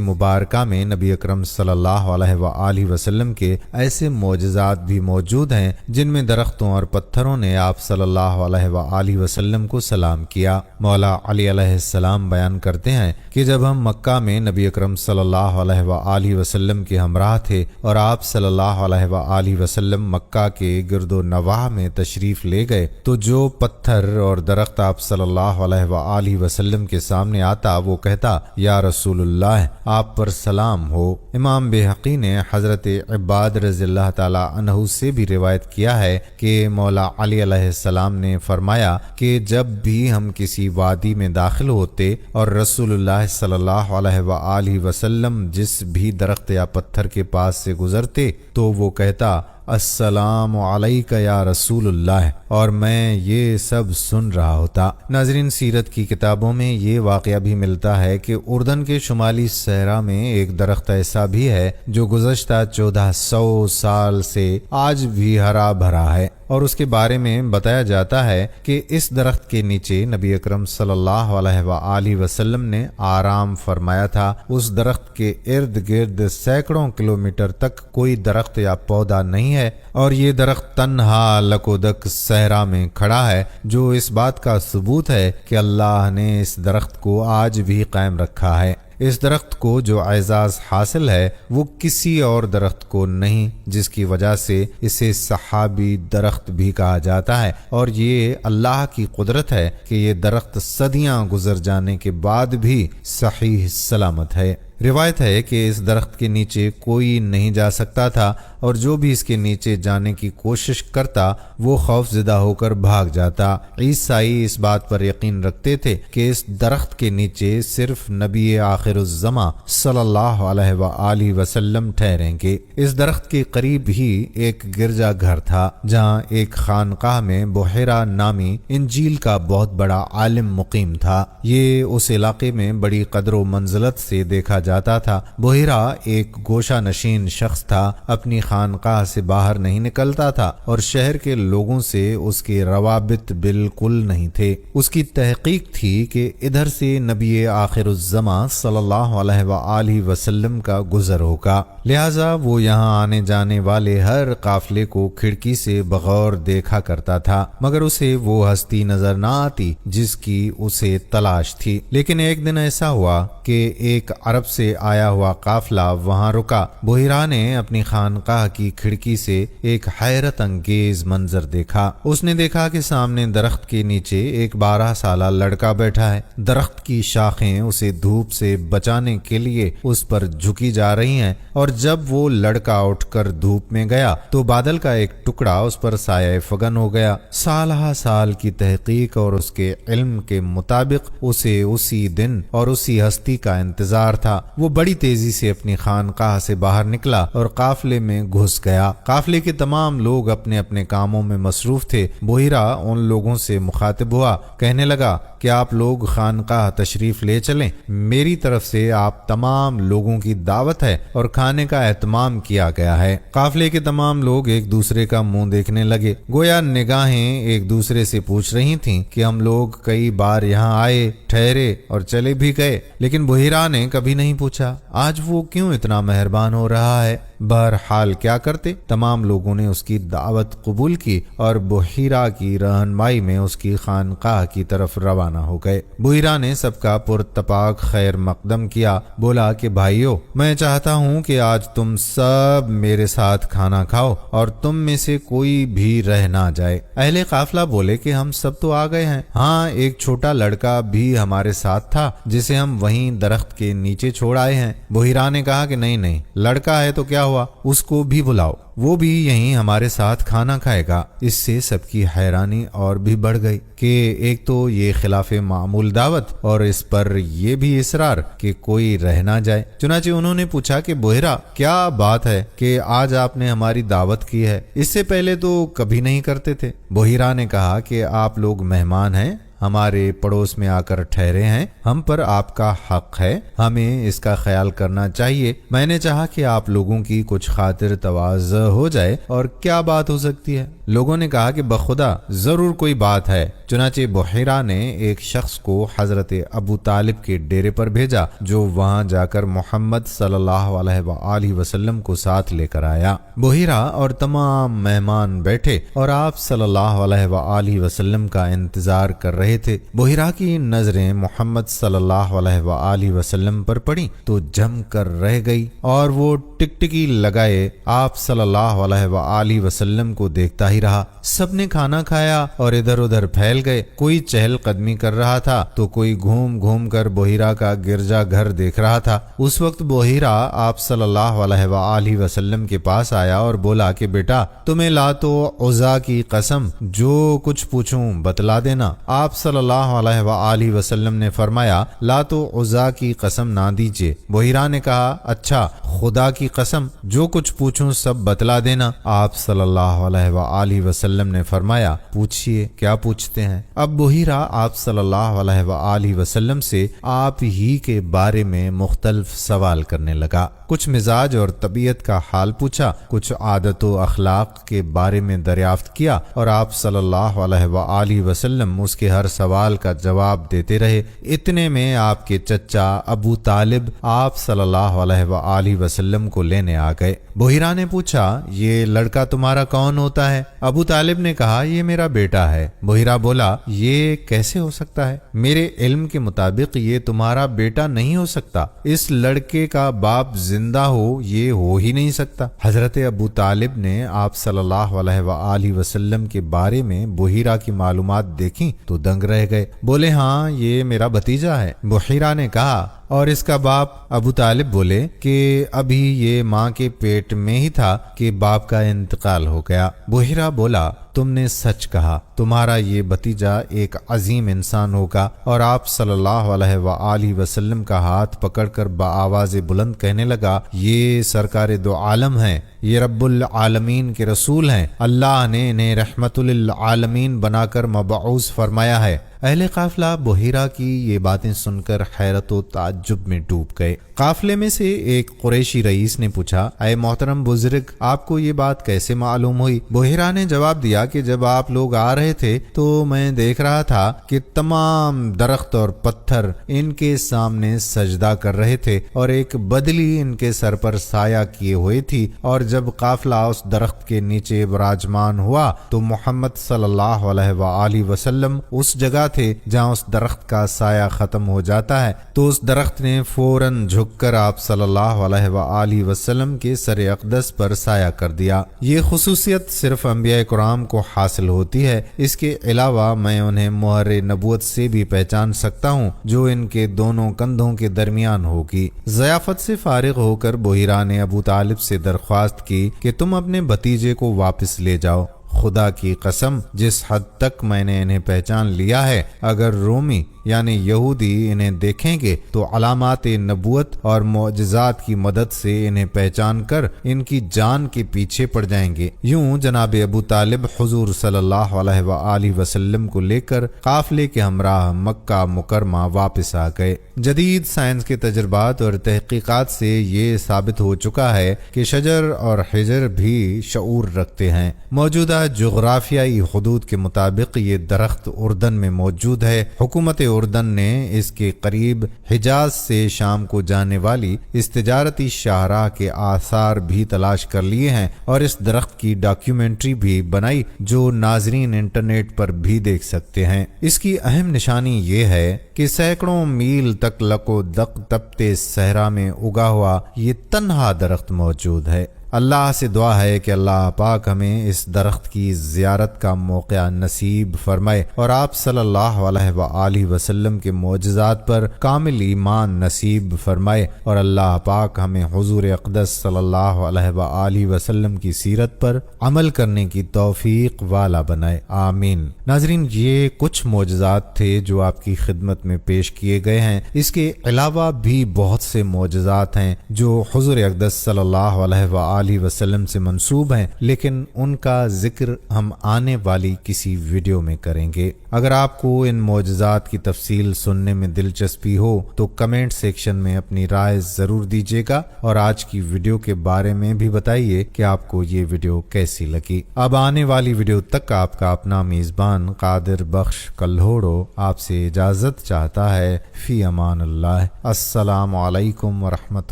مبارکہ میں نبی اکرم صلی اللہ علیہ وآلہ وسلم کے ایسے معجزات بھی موجود ہیں جن میں درختوں اور پتھروں نے آپ صلی اللہ علیہ وآلہ وسلم کو سلام کیا۔ مولا علی علیہ السلام بیان کرتے ہیں کہ جب ہم مکہ میں نبی اکرم صلی اللہ علیہ وآلہ وسلم کے ہمراہ تھے اور آپ صلی اللہ علیہ وآلہ وسلم مکہ کے گرد و نواح میں تشریف لے گئے تو جو پتھر اور درخت آپ صلی اللہ علیہ وآلہ وسلم کے سامنے آتا وہ کہتا یا رسول اللہ آپ پر سلام ہو۔ امام بہقی نے حضرت عباد رضی اللہ تعالی عنہ سے بھی روایت کیا ہے کہ مولا علی علیہ السلام نے فرمایا کہ جب بھی ہم کسی وادی میں داخل ہوتے اور رسول اللہ صلی اللہ علیہ وآلہ وسلم جس بھی درخت یا پتھر کے پاس سے گزرتے تو وہ کہتا السلام علیک یا رسول اللہ، اور میں یہ سب سن رہا ہوتا۔ ناظرین، سیرت کی کتابوں میں یہ واقعہ بھی ملتا ہے کہ اردن کے شمالی صحرا میں ایک درخت ایسا بھی ہے جو گزشتہ 1400 سال سے آج بھی ہرا بھرا ہے، اور اس کے بارے میں بتایا جاتا ہے کہ اس درخت کے نیچے نبی اکرم صلی اللہ علیہ وآلہ وسلم نے آرام فرمایا تھا۔ اس درخت کے ارد گرد سینکڑوں کلومیٹر تک کوئی درخت یا پودا نہیں ہے، اور یہ درخت تنہا لکودک صحرا میں کھڑا ہے، جو اس بات کا ثبوت ہے کہ اللہ نے اس درخت کو آج بھی قائم رکھا ہے۔ اس درخت کو جو اعزاز حاصل ہے وہ کسی اور درخت کو نہیں، جس کی وجہ سے اسے صحابی درخت بھی کہا جاتا ہے، اور یہ اللہ کی قدرت ہے کہ یہ درخت صدیاں گزر جانے کے بعد بھی صحیح سلامت ہے۔ روایت ہے کہ اس درخت کے نیچے کوئی نہیں جا سکتا تھا، اور جو بھی اس کے نیچے جانے کی کوشش کرتا وہ خوف زدہ ہو کر بھاگ جاتا۔ عیسائی اس بات پر یقین رکھتے تھے کہ اس درخت کے نیچے صرف نبی آخر الزماں صلی اللہ علیہ وآلہ وسلم ٹھہریں گے۔ اس درخت کے قریب ہی ایک گرجا گھر تھا جہاں ایک خانقاہ میں بحیرہ نامی انجیل کا بہت بڑا عالم مقیم تھا۔ یہ اس علاقے میں بڑی قدر و منزلت سے دیکھا جاتا تھا۔ بحیرہ ایک گوشہ نشین شخص تھا، اپنی خانقاہ سے باہر نہیں نکلتا تھا اور شہر کے لوگوں سے اس کے روابط بالکل نہیں تھے۔ اس کی تحقیق تھی کہ ادھر سے نبی آخر الزماں صلی اللہ علیہ وآلہ وسلم کا گزر ہوگا، لہٰذا وہ یہاں آنے جانے والے ہر قافلے کو کھڑکی سے بغور دیکھا کرتا تھا، مگر اسے وہ ہستی نظر نہ آتی جس کی اسے تلاش تھی۔ لیکن ایک دن ایسا ہوا کہ ایک عرب سے آیا ہوا قافلہ وہاں رکا۔ بحیرہ نے اپنی خانقاہ کی کھڑکی سے ایک حیرت انگیز منظر دیکھا۔ اس نے دیکھا کہ سامنے درخت کے نیچے ایک 12 سالہ لڑکا بیٹھا ہے۔ درخت کی شاخیں اسے دھوپ سے بچانے کے لیے اس پر جھکی جا رہی ہیں، اور جب وہ لڑکا اٹھ کر دھوپ میں گیا تو بادل کا ایک ٹکڑا اس پر سایہ فگن ہو گیا۔ سالہ سال کی تحقیق اور اس کے علم کے مطابق اسے اسی دن اور اسی ہستی کا انتظار تھا۔ وہ بڑی تیزی سے اپنی خانقاہ سے باہر نکلا اور قافلے میں گھس گیا۔ قافلے کے تمام لوگ اپنے اپنے کاموں میں مصروف تھے۔ بحیرہ ان لوگوں سے مخاطب ہوا، کہنے لگا کہ آپ لوگ خانقاہ تشریف لے چلیں، میری طرف سے آپ تمام لوگوں کی دعوت ہے اور کھانے کا اہتمام کیا گیا ہے۔ قافلے کے تمام لوگ ایک دوسرے کا منہ دیکھنے لگے، گویا نگاہیں ایک دوسرے سے پوچھ رہی تھیں کہ ہم لوگ کئی بار یہاں آئے، ٹھہرے اور چلے بھی گئے، لیکن بحیرہ نے کبھی نہیں پوچھا آج وہ کیوں اتنا مہربان ہو رہا ہے۔ بہرحال کیا کرتے، تمام لوگوں نے اس کی دعوت قبول کی اور بحیرہ کی رہنمائی میں اس کی خانقاہ کی طرف روانہ ہو گئے۔ بحیرہ نے سب کا پرتپاک خیر مقدم کیا، بولا کہ بھائیو، میں چاہتا ہوں کہ آج تم سب میرے ساتھ کھانا کھاؤ اور تم میں سے کوئی بھی رہ نہ جائے۔ اہل قافلہ بولے کہ ہم سب تو آ گئے ہیں، ہاں ایک چھوٹا لڑکا بھی ہمارے ساتھ تھا جسے ہم وہیں درخت کے نیچے چھوڑ آئے ہیں۔ بحیرہ نے کہا کہ نہیں، لڑکا ہے تو کیا ہوا اس کو بھی بلاؤ، وہ بھی یہیں ہمارے ساتھ کھانا کھائے گا۔ اس سے سب کی حیرانی اور بھی بڑھ گئی کہ ایک تو یہ خلاف معمول دعوت اور اس پر یہ بھی اصرار کہ کوئی رہ نہ جائے۔ چنانچہ انہوں نے پوچھا کہ بحیرہ کیا بات ہے کہ آج آپ نے ہماری دعوت کی ہے، اس سے پہلے تو کبھی نہیں کرتے تھے۔ بحیرہ نے کہا کہ آپ لوگ مہمان ہیں، ہمارے پڑوس میں آ کر ٹھہرے ہیں، ہم پر آپ کا حق ہے، ہمیں اس کا خیال کرنا چاہیے۔ میں نے چاہا کہ آپ لوگوں کی کچھ خاطر تواضع ہو جائے، اور کیا بات ہو سکتی ہے؟ لوگوں نے کہا کہ بخدا ضرور کوئی بات ہے۔ چنانچہ بحیرہ نے ایک شخص کو حضرت ابو طالب کے ڈیرے پر بھیجا جو وہاں جا کر محمد صلی اللہ علیہ وآلہ وسلم کو ساتھ لے کر آیا۔ بحیرہ اور تمام مہمان بیٹھے اور آپ صلی اللہ علیہ وآلہ وسلم کا انتظار کر رہے تھے۔ بحیرہ کی نظریں محمد صلی اللہ علیہ وآلہ وسلم پر پڑیں تو جم کر رہ گئی اور وہ ٹکٹکی لگائے آپ صلی اللہ علیہ وآلہ وسلم کو دیکھتا ہی رہا۔ سب نے کھانا کھایا اور ادھر ادھر پھیل گئے، کوئی چہل قدمی کر رہا تھا تو کوئی گھوم گھوم کر بحیرہ کا گرجا گھر دیکھ رہا تھا۔ اس وقت بحیرہ آپ صلی اللہ علیہ وآلہ وسلم کے پاس آیا اور بولا کہ بیٹا تمہیں لات و عزا کی قسم جو کچھ پوچھوں بتلا دینا۔ آپ صلی اللہ علیہ وآلہ وسلم نے فرمایا لات و عزا کی قسم نہ دیجیے۔ بحیرہ نے کہا اچھا خدا کی قسم جو کچھ پوچھوں سب بتلا دینا۔ آپ صلی اللہ علیہ وآلہ وسلم نے فرمایا پوچھئے کیا پوچھتے ہیں؟ اب بحیرہ آپ صلی اللہ علیہ وآلہ وسلم سے آپ ہی کے بارے میں مختلف سوال کرنے لگا۔ کچھ مزاج اور طبیعت کا حال پوچھا، کچھ عادت و اخلاق کے بارے میں دریافت کیا، اور آپ صلی اللہ علیہ وآلہ وسلم اس کے ہر سوال کا جواب دیتے رہے۔ اتنے میں آپ کے چچا ابو طالب آپ صلی اللہ علیہ وآلہ وسلم کو لینے آ گئے۔ بحیرہ نے پوچھا یہ لڑکا تمہارا کون ہوتا ہے؟ ابو طالب نے کہا یہ میرا بیٹا ہے۔ بحیرہ بولا یہ کیسے ہو سکتا ہے؟ میرے علم کے مطابق یہ تمہارا بیٹا نہیں ہو سکتا، اس لڑکے کا باپ زندہ ہو یہ ہو ہی نہیں سکتا۔ حضرت ابو طالب نے آپ صلی اللہ علیہ وآلہ وسلم کے بارے میں بحیرہ کی معلومات دیکھیں تو دنگ رہ گئے، بولے ہاں یہ میرا بھتیجا ہے۔ بحیرہ نے کہا اور اس کا باپ؟ ابو طالب بولے کہ ابھی یہ ماں کے پیٹ میں ہی تھا کہ باپ کا انتقال ہو گیا۔ بحیرہ بولا تم نے سچ کہا، تمہارا یہ بھتیجا ایک عظیم انسان ہوگا۔ اور آپ صلی اللہ علیہ وآلہ وسلم کا ہاتھ پکڑ کر بآواز بلند کہنے لگا یہ سرکار دو عالم ہیں، یہ رب العالمین کے رسول ہیں، اللہ نے انہیں رحمت للعالمین بنا کر مبعوث فرمایا ہے۔ اہل قافلہ بحیرہ کی یہ باتیں سن کر حیرت و تعجب میں ڈوب گئے۔ قافلے میں سے ایک قریشی رئیس نے پوچھا اے محترم بزرگ آپ کو یہ بات کیسے معلوم ہوئی؟ بحیرہ نے جواب دیا کہ جب آپ لوگ آ رہے تھے تو میں دیکھ رہا تھا کہ تمام درخت اور پتھر ان کے سامنے سجدہ کر رہے تھے اور ایک بدلی ان کے سر پر سایہ کیے ہوئے تھی، اور جب قافلہ اس درخت کے نیچے براجمان ہوا تو محمد صلی اللہ علیہ وآلہ وسلم اس جگہ تھے جہاں اس درخت کا سایہ ختم ہو جاتا ہے، تو اس درخت نے فوراً جھک کر آپ صلی اللہ علیہ وآلہ وسلم کے سر اقدس پر سایہ کر دیا۔ یہ خصوصیت صرف انبیاء کرام کو حاصل ہوتی ہے، اس کے علاوہ میں انہیں مہر نبوت سے بھی پہچان سکتا ہوں جو ان کے دونوں کندھوں کے درمیان ہوگی۔ ضیافت سے فارغ ہو کر بحیرہ نے ابو طالب سے درخواست کی کہ تم اپنے بھتیجے کو واپس لے جاؤ۔ خدا کی قسم جس حد تک میں نے انہیں پہچان لیا ہے، اگر رومی یعنی یہودی انہیں دیکھیں گے تو علامات نبوت اور معجزات کی مدد سے انہیں پہچان کر ان کی جان کے پیچھے پڑ جائیں گے۔ یوں جناب ابو طالب حضور صلی اللہ علیہ وآلہ وسلم کو لے کر قافلے کے ہمراہ مکہ مکرمہ واپس آ گئے۔ جدید سائنس کے تجربات اور تحقیقات سے یہ ثابت ہو چکا ہے کہ شجر اور حجر بھی شعور رکھتے ہیں۔ موجودہ جغرافیائی حدود کے مطابق یہ درخت اردن میں موجود ہے۔ حکومت اردن نے اس کے قریب حجاز سے شام کو جانے والی اس تجارتی شاہراہ کے آثار بھی تلاش کر لیے ہیں اور اس درخت کی ڈاکیومنٹری بھی بنائی جو ناظرین انٹرنیٹ پر بھی دیکھ سکتے ہیں۔ اس کی اہم نشانی یہ ہے کہ سینکڑوں میل تک لک و دق تپتے صحرا میں اگا ہوا یہ تنہا درخت موجود ہے۔ اللہ سے دعا ہے کہ اللہ پاک ہمیں اس درخت کی زیارت کا موقع نصیب فرمائے اور آپ صلی اللہ علیہ وآلہ وسلم کے معجزات پر کامل ایمان نصیب فرمائے اور اللہ پاک ہمیں حضور اقدس صلی اللہ علیہ وآلہ وسلم کی سیرت پر عمل کرنے کی توفیق والا بنائے، آمین۔ ناظرین، یہ کچھ معجزات تھے جو آپ کی خدمت میں پیش کیے گئے ہیں۔ اس کے علاوہ بھی بہت سے معجزات ہیں جو حضور اقدس صلی اللہ علیہ وآلہ وسلم سے منسوب ہیں، لیکن ان کا ذکر ہم آنے والی کسی ویڈیو میں کریں گے۔ اگر آپ کو ان معجزات کی تفصیل سننے میں دلچسپی ہو تو کمنٹ سیکشن میں اپنی رائے ضرور دیجیے گا اور آج کی ویڈیو کے بارے میں بھی بتائیے کہ آپ کو یہ ویڈیو کیسی لگی۔ اب آنے والی ویڈیو تک آپ کا اپنا میزبان قادر بخش کلہوڑو آپ سے اجازت چاہتا ہے۔ فی امان اللہ، السلام علیکم ورحمۃ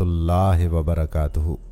اللہ وبرکاتہ۔